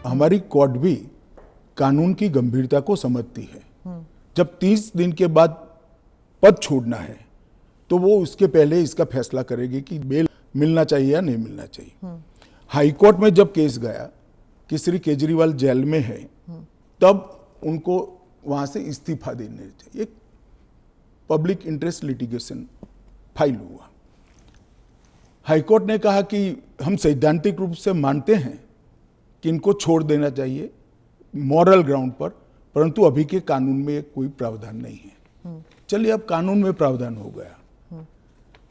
हमारी कोर्ट भी कानून की गंभीरता को समझती है। जब 30 दिन के बाद पद छोड़ना है तो वो उसके पहले इसका फैसला करेगी कि बेल मिलना चाहिए या नहीं मिलना चाहिए। हाईकोर्ट में जब केस गया कि श्री केजरीवाल जेल में है, तब उनको वहां से इस्तीफा देने चाहिए। एक पब्लिक इंटरेस्ट लिटिगेशन फाइल हुआ। हाईकोर्ट ने कहा कि हम सैद्धांतिक रूप से मानते हैं कि इनको छोड़ देना चाहिए मॉरल ग्राउंड पर, परंतु अभी के कानून में कोई प्रावधान नहीं है। चलिए, अब कानून में प्रावधान हो गया।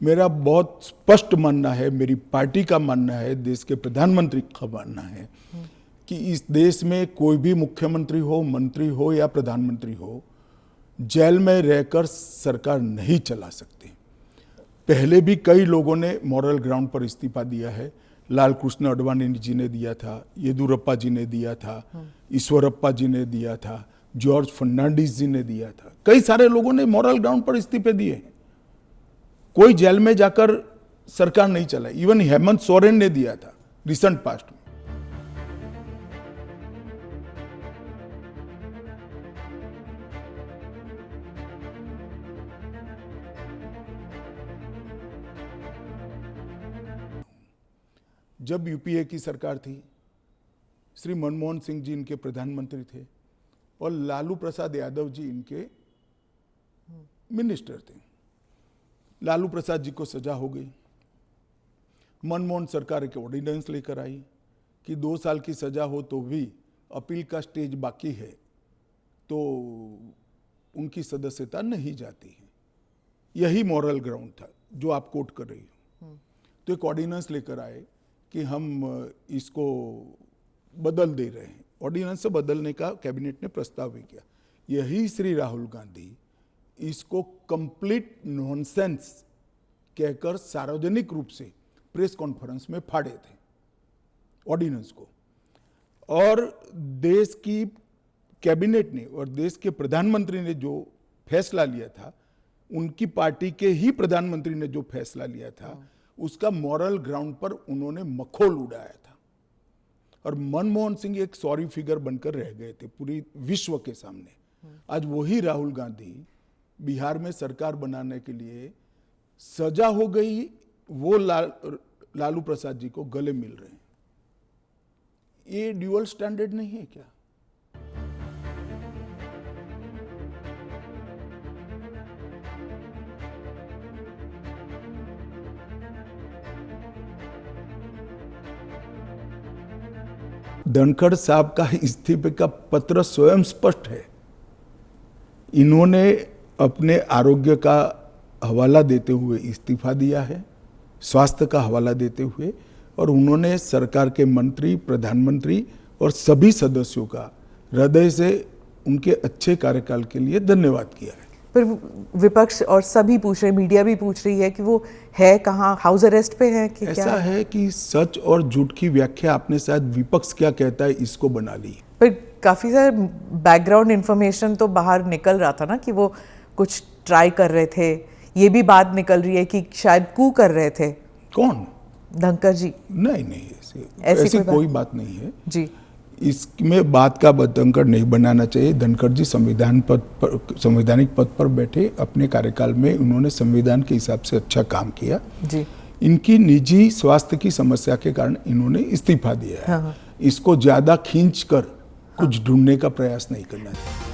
मेरा बहुत स्पष्ट मानना है, मेरी पार्टी का मानना है, देश के प्रधानमंत्री का मानना है कि इस देश में कोई भी मुख्यमंत्री हो, मंत्री हो या प्रधानमंत्री हो, जेल में रहकर सरकार नहीं चला सकते। पहले भी कई लोगों ने मॉरल ग्राउंड पर इस्तीफा दिया है। लाल कृष्ण अडवाणी जी ने दिया था, येदुरप्पा जी ने दिया था, ईश्वरप्पा जी ने दिया था, जॉर्ज फर्नांडिस जी ने दिया था। कई सारे लोगों ने मॉरल ग्राउंड पर इस्तीफे दिए हैं। कोई जेल में जाकर सरकार नहीं चलाई। इवन हेमंत सोरेन ने दिया था रिसेंट पास्ट में। जब यूपीए की सरकार थी, श्री मनमोहन सिंह जी इनके प्रधानमंत्री थे और लालू प्रसाद यादव जी इनके मिनिस्टर थे। लालू प्रसाद जी को सजा हो गई। मनमोहन सरकार एक ऑर्डिनेंस लेकर आई कि 2 साल की सजा हो तो भी अपील का स्टेज बाकी है तो उनकी सदस्यता नहीं जाती है। यही मॉरल ग्राउंड था जो आप कोट कर रही हो। तो एक ऑर्डिनेंस लेकर आए कि हम इसको बदल दे रहे हैं। ऑर्डिनेंस से बदलने का कैबिनेट ने प्रस्ताव भी किया। यही श्री राहुल गांधी इसको कंप्लीट नॉनसेंस कहकर सार्वजनिक रूप से प्रेस कॉन्फ्रेंस में फाड़े थे ऑर्डिनेंस को। और देश की कैबिनेट ने और देश के प्रधानमंत्री ने जो फैसला लिया था, उनकी पार्टी के ही प्रधानमंत्री ने जो फैसला लिया था, उसका मॉरल ग्राउंड पर उन्होंने मखौल उड़ाया था। और मनमोहन सिंह एक सॉरी फिगर बनकर रह गए थे पूरी विश्व के सामने। आज वही राहुल गांधी बिहार में सरकार बनाने के लिए सजा हो गई, वो लालू प्रसाद जी को गले मिल रहे हैं। ये ड्यूअल स्टैंडर्ड नहीं है क्या? धनखड़ साहब का इस्तीफे का पत्र स्वयं स्पष्ट है। इन्होंने अपने आरोग्य का हवाला देते हुए इस्तीफा दिया है, स्वास्थ्य का हवाला देते हुए, और उन्होंने सरकार के मंत्री, प्रधानमंत्री और सभी सदस्यों का हृदय से उनके अच्छे कार्यकाल के लिए धन्यवाद किया है। पर विपक्ष और सभी पूछ रहे, मीडिया भी पूछ रही है कि वो है कहाँ, हाउस अरेस्ट पे है कि ऐसा क्या है कि सच और झूठ की व्याख्या आपने शायद विपक्ष क्या कहता है इसको बना ली। पर काफी सारे बैकग्राउंड इंफॉर्मेशन तो बाहर निकल रहा था ना कि वो कुछ ट्राई कर रहे थे। ये भी बात निकल रही है कि शायद कू कर रहे थे। कौन? धनखड़ जी। नहीं, ऐसी कोई बात नहीं है जी। इसमें बात का बतंकड़ नहीं बनाना चाहिए। धनखड़ जी संवैधानिक पद पर बैठे, अपने कार्यकाल में उन्होंने संविधान के हिसाब से अच्छा काम किया जी। इनकी निजी स्वास्थ्य की समस्या के कारण इन्होंने इस्तीफा दिया है। इसको ज्यादा खींच कर कुछ ढूंढने का प्रयास नहीं करना चाहिए।